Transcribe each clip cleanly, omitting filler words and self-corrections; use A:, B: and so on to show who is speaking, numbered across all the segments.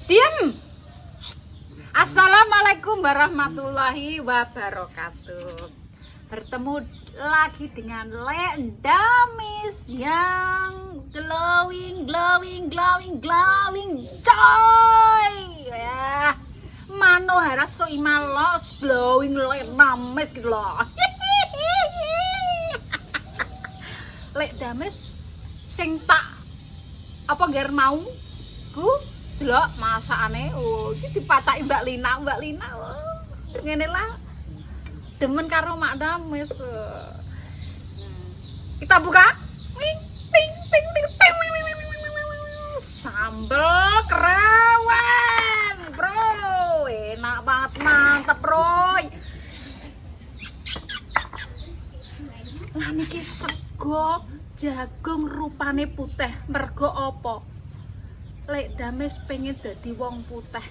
A: Diam. Assalamualaikum warahmatullahi wabarakatuh. Bertemu lagi dengan Lek Damis yang glowing coy. Ya. Mano harus so imalos glowing Lek Damis gitu loh. Lek Damis sing tak apa ger mau ku delok masakane. Oh, iki dipataki Mbak Lina. Oh, ngene lah. Demen karo Mak Damis. Kita buka. Ting ting ting ting ting. Sambel kerewen, Bro. Enak banget, mantap, Bro. Lah niki sego jagung rupane putih. Mergo apa? Lek Damis pengen dadi wong putih.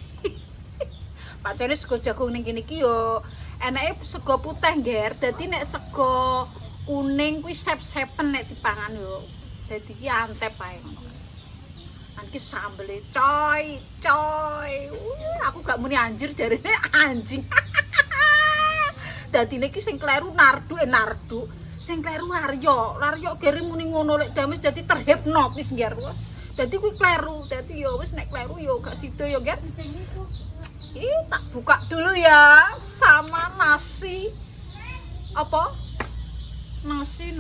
A: Pancene sego jagung ning kene iki yo enake sego putih, Nger. Dadi nek sego kuning kuwi sep-sepen nek dipangan yo. Dadi iki antep ae ngono. Iki sambele coy. Aku gak muni anjir jarine anjing. Dadi niki sing kleru nardu. Sing kleru Laryo gere muni ngono Lek Damis dadi terhipnotis, Nger. Dadi kuwi kleru, dadi ya wis nek kleru ya gak sida ya, Ger. Ih, tak buka dulu ya sama nasi. Apa? Nasi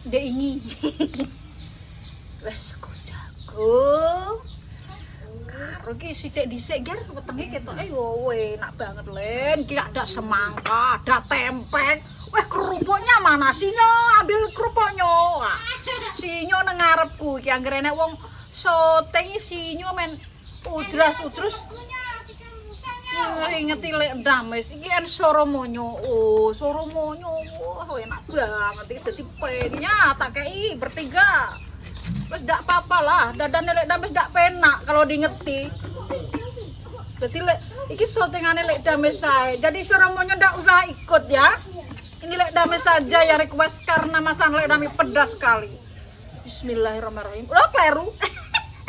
A: ndek ini. Wes kok jagung. Karo iki sithik dhisik, Ger, wetenge ketoke yo enak banget, Len. Iki ada semangka, ada tempe. Weh, kerupuknya mana sinyo? Ambil kerupuknya. Wah, sinyo nang ngarepku iki anggere nek wong syuting sinyo men udras-udrus. Ngingeti Lek Damis iki en Soromonyo. Oh, Soromonyo. Wah, enak banget iki dadi penya tak kei bertiga. Wes ndak apa-apa lah, dadane Lek Damis ndak penak kalau diingeti. Dadi Lek iki syutingane Lek Damis sae. Jadi Soromonyo ndak usah ikut ya. Ini Lek Damis saja yang request karena masakan Lek Damis pedas sekali. Bismillahirrahmanirrahim. Lo kleru.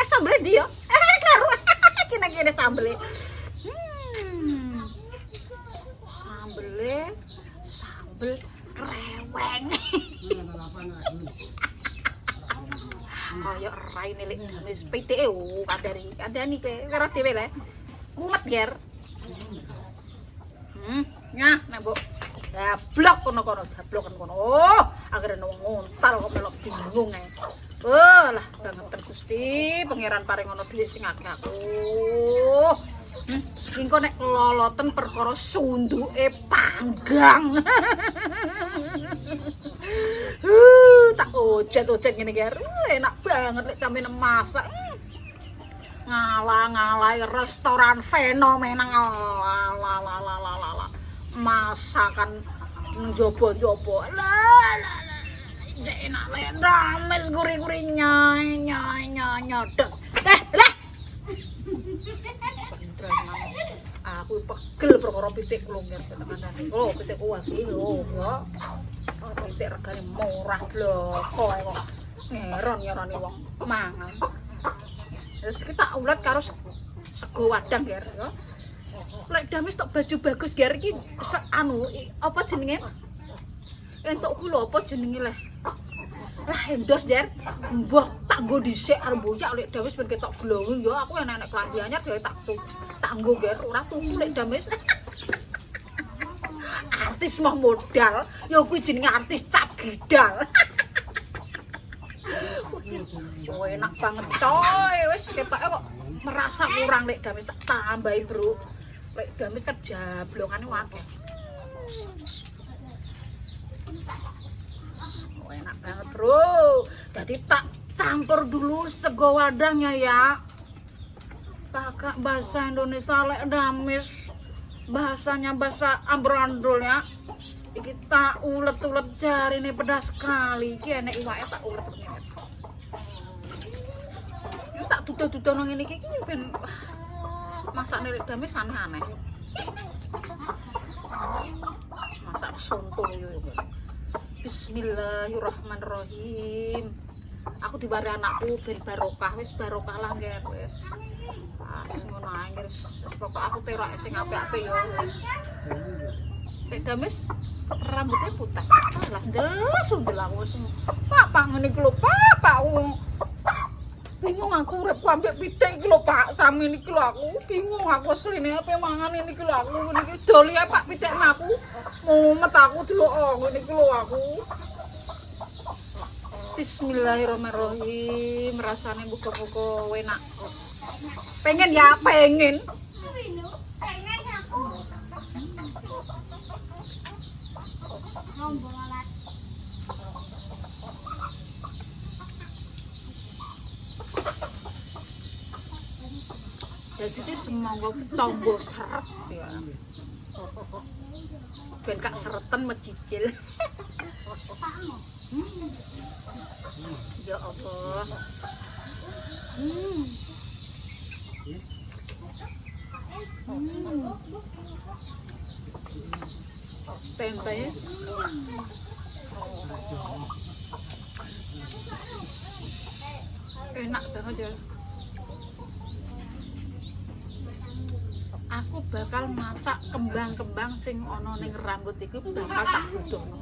A: Sambelnya dia. Kleru. Kena sambelnya. Sambel kreweng. Kayak rai nih Lek Damis PTE kadani karo dhewe le. Mumet ger. Nyah, nek mbok jablok kono-kono. Oh, akhirnya wong ngontal kok melok bingung ae. Oh, lah banget Gusti, pangeran paring ngono dhuwit sing akeh aku. Engko nek loloten perkara sunduke panggang. Tak ojet-ojet ngene iki. Enak banget Lek Damis masak. Ngalah-ngalai restoran fenomenal. Masakan njobo-njobo. Lah. Enak Lek Damis gurih-gurih nyodot. Lah. Aku pegel perkara pitik kula nggih tenan-tenan. Oh, pitik kuwas iki lho, ya. Pitik regane murah bloko kok. Ngeron-ngerone wong mangan. Terus kita ulet karo sego wadang, Ger, ya. Lek Damis tok baju bagus, Ger, iki anu apa jenenge? Entuk kula apa jenenge leh? Lah endos, Ger. Mbah tak nggo dhisik arep boyak Lek Damis ben ketok glowing ya. Aku enek klambi anyar dhewe tak nggo, Ger. Ora tuku Lek Damis. Artis mah modal, ya kuwi jenenge artis cap gidal. Oh, enak banget coy. Wis ketoke kok merasa kurang Lek Damis tak tambahi, Bro. Lek Damis kan jablongane akeh. Oh, enak banget, Bro. Jadi tak campur dulu sego wadangnya ya. Kakak bahasa Indonesia Lek Damis. Bahasanya bahasa ambrondol ya. Iki tak ulet-ulet jarine pedas sekali. Iki enek iwake tak ulet ngene. Iki tak duduh-duduh nang ngene iki ben masakne Lek Damis aneh-aneh. Masak soto yo. Bismillahirrahmanirrahim. aku dibari anakku ben barokah, wis barokah lah nger wis. Wis ngono ae nger wis pokok aku terok sing apik-apik ya wis. Sik dames rambutnya putih. Lah jelas ndel aku wis. Papa ngene iki lho, Papa. Bingung aku uripku ambek pitik iki lho, Pak. Sami niki lho aku bingung aku asline apa mangan niki lho aku niki doli ae Pak pitik aku. Mumet aku delok ngene iki lho aku. Bismillahirrahmanirrahim. Rasane muga-muga enak. Pengen ya, pengen.
B: Pengen aku. Ngomong alat.
A: Jadi itu semangka tombo seret ya. Ben kak seretan mecicil. Ya Allah. Tempe. Enak banget ya. Aku bakal masak kembang-kembang sing ana ning rambut iku bakal tak budono.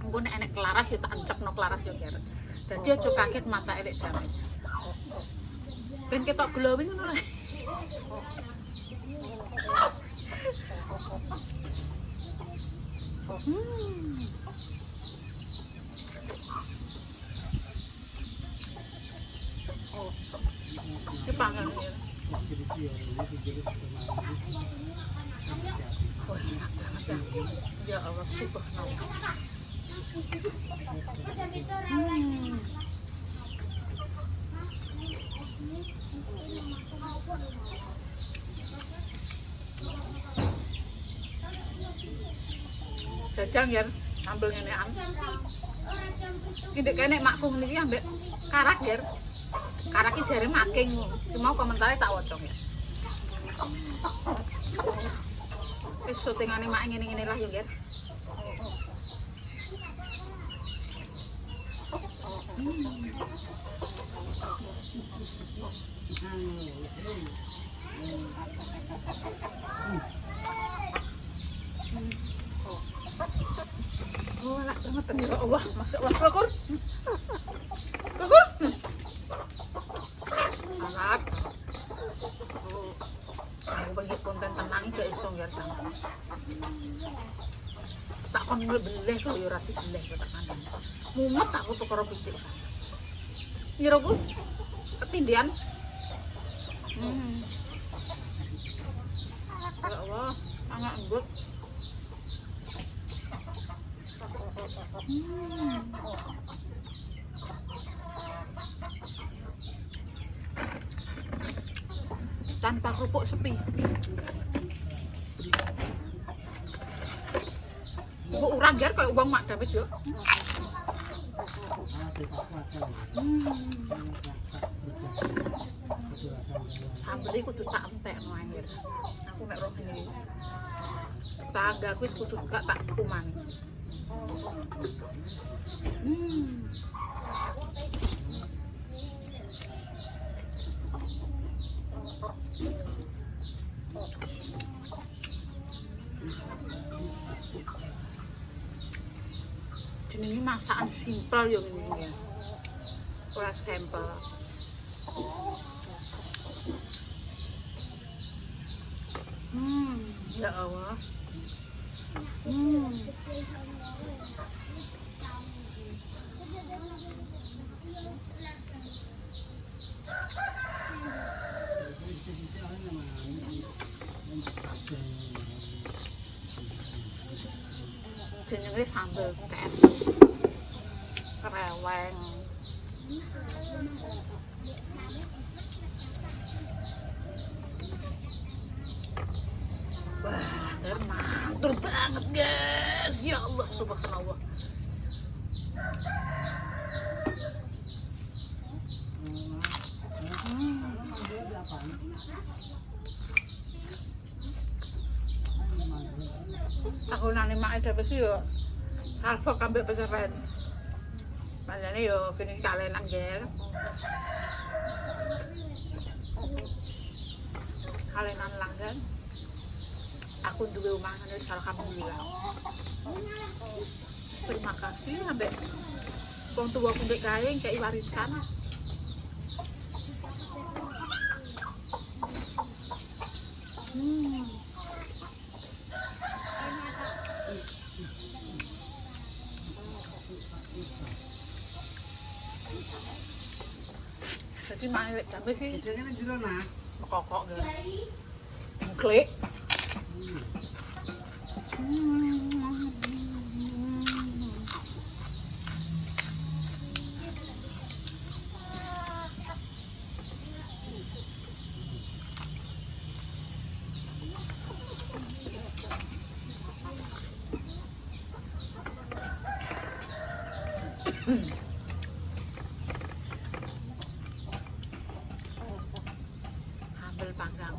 A: Engko nek enek kelaras ya tak encepno kelaras ya kira. Dadi aja kaget macake nek jam. Ben ketok glowing ngono lho. Ki pangan ya. Oh, enak banget ya. Ya Allah subhanallah. Jajang ya, ambil ngenekan. Iki kene makku niki ambek karak ya. Karak iki jare making. Cuma komentare tak wocong ya. Wis syutingane mak ngene-ngene lah ya, Ger. Oh, enak banget ya Allah, Masya Allah, Kur. Kur. Enak. Aku bagi konten tenang iki iso ya sang. Tak kon beleh kok ya ora dibeleh kok tak kandhani. Mumet aku perkara pitik. Ngira ku ketindian. Ya Allah, sangat lembut. Tanpa kerupuk sepi. Kok urang ger kayak uang mak David yo. Sambel iki kudu tak entekno akhir. Aku nek roh ngene. Tanggaku wis kudu gak tak kuman. Jenenge masakan simpel yo ngene ya. Ora simpel. Ya Allah. Jenenge sambel tes. Kereweng. Wah, mantul banget guys. Ya Allah subhanallah. Aku nane mak ada besi yo. Salfok ambek peseren. Makanya yo kini kalenan gel. Kalenan langgan. Aku juga rumah ini alhamdulillah. Terima kasih sampai wong tua aku ndek kae kayak warisan. Jadi mana lek dambe sih?
C: Jangan jero nah.
A: Kokok gitu. Klik. Ambil panggang.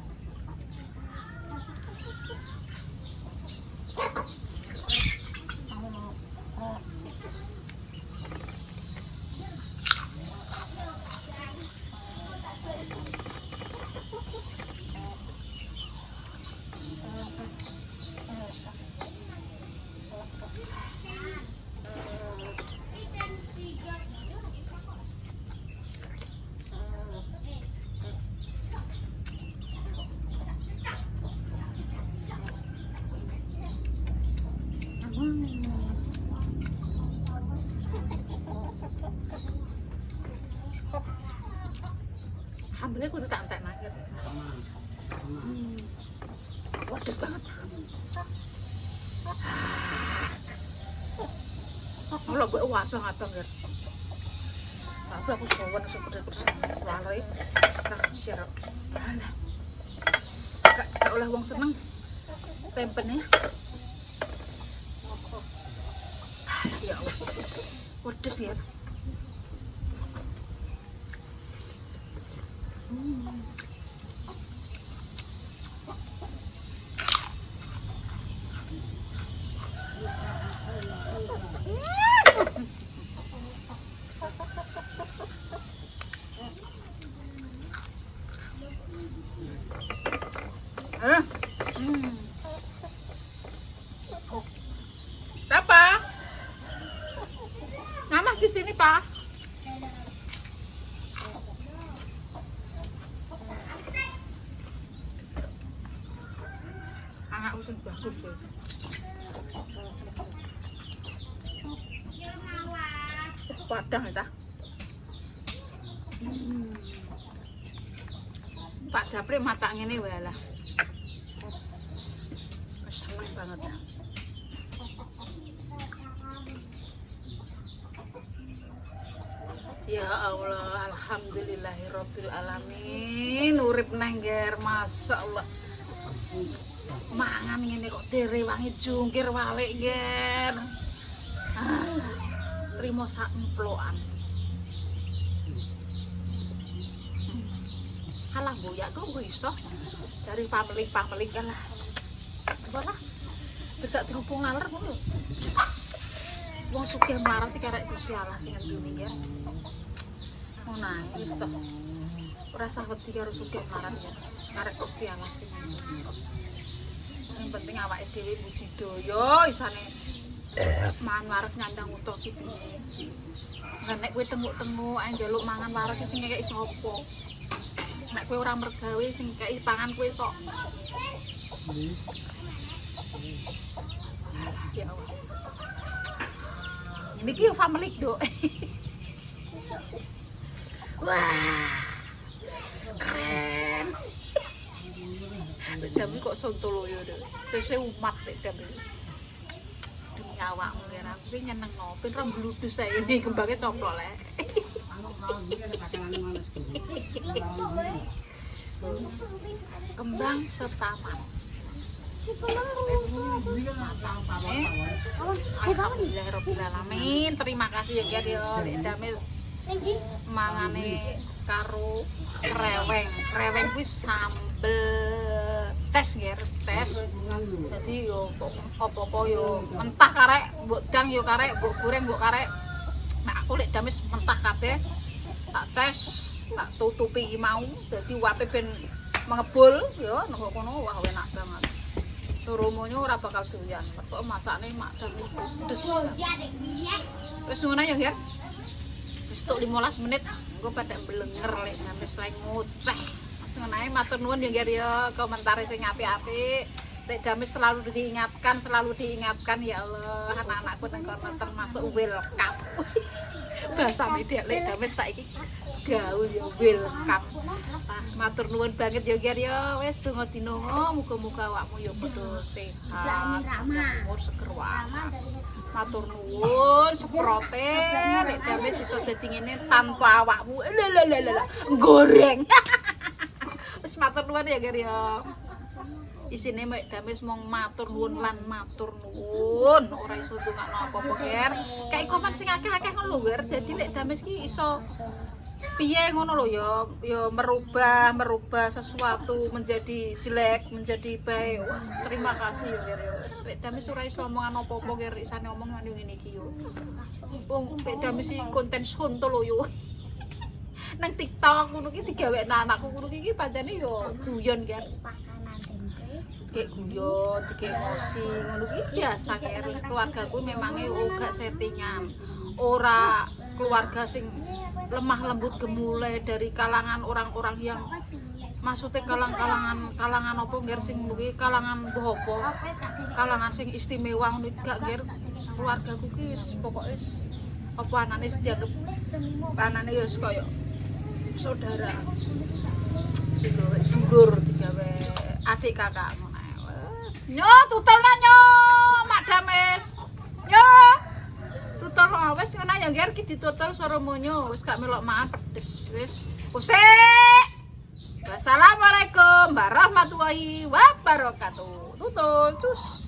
A: Ambilnya kudu tak entek nangkir. Waduh banget. Kalau gue abang ya. Tapi aku sowan sepedes-pedes lari. Nak siap. Alah. Gak oleh wong seneng. Tempennya. Ya Allah. Pedes ya. Apa? Nama di sini, Pak. Anak usun bagus ya. Padang ya, Pak Japri macak ngene wae lah. Seneng banget ya. Ya Allah, alhamdulillahirabbil alamin. Urip nang ngger, masyaallah. Mangan ngene kok direwangi jungkir walik ngger. Trimo sak emplokan. Halah boyak kok gue iso dari pamilik lah. Bolah. Tidak terhubung ngaler ngono. Wong sugih marang iki karek Gusti Allah sing ngenduni ya. Ngono ae wis to. Ora usah wedi karo sugih marang ya. Karek Gusti Allah sing ngenduni. Sing penting awake dhewe budidaya isane mangan wareg nyandang utuh iki piye. Nek kowe tenguk-tenguk ae njaluk mangan wareg sing ngekeki sapa? Nek kowe ora mergawe sing ngekeki pangan kowe sok. Ya Allah. Niki yo family do. Wah. Keren. Dami kok sontoloyo do. Sese umat nek dami. Demi awakmu ya aku ki nyenengno. Pin ra bludus ae iki kembange coplok lek. Kembang setaman. Alhamdulillahirobbilalamin. Terima kasih ya Gio. Damis mangane karo reweng kuwi sambel tes nggih, tes. Dadi yo apa-apa yo mentah karek, mbok dang yo karek, mbok goreng mbok karek. Nah, aku lek dames mentah kabeh tak ces, tak tutupi iki mau dadi uape ben mengebul ya nang kono wah enak banget. Surumonyo ora bakal doyan. Kok masakne mak dan pedes. Wis ngono ya, Ger. Wis tok 15 menit engko pada mblenger lek dames lek ngoceh. Wis ngono ae matur nuwun ya, Ger ya, komentare sing apik-apik. Lek dames selalu diingatkan ya Allah, anak-anakku nang kono termasuk welcome. Bahasa media lek dames saiki gaul ya welcome. Matur nuwun banget ya Ger ya. Wis donga dinonga muga-muga awakmu ya padha sehat, umur seger waras. Matur nuwun seprote lek dames iso dadi ngene tanpa awakmu. Lalalala goreng. Wis matur nuwun ya Ger ya. Isine mek dames mong matur nuwun lan matur nuwun ora iso ndongakno apa-apa Ger. Kayak komen sing akeh-akeh ngono lho Ger. Dadi lek dames ki iso piye ngono lho ya merubah sesuatu menjadi jelek menjadi baik. Wah, terima kasih ya Ger ya. Lek dames ora iso omongan apa-apa Ger, isane omong ngene iki yo. Wong lek dames iki konten sonto lho yo. Nang TikTok ngono ki digawekno anakku ngono ki pancene yo guyon Ger. Kayak guyon, kayak emosi, ngono ki biasa Ger. Keluargaku memangnya gak settingan. Ora keluarga sing lemah lembut gemulai dari kalangan orang-orang yang maksudnya kalangan apa Ger sing duwe kalangan boho kalangan sing istimewa ngono gak Ger. Keluargaku ki wis pokoke apa anane dianggap anane ya wis koyo saudara. Digawe dulur, digawe adik kakak. Nyo tutulna nyo mak dames nyo tutul wis ngono ya Ger ki ditutul surumonyo wis gak melok mangan pedes wis usik. Wassalamualaikum warahmatullahi wabarakatuh. Tutul cus.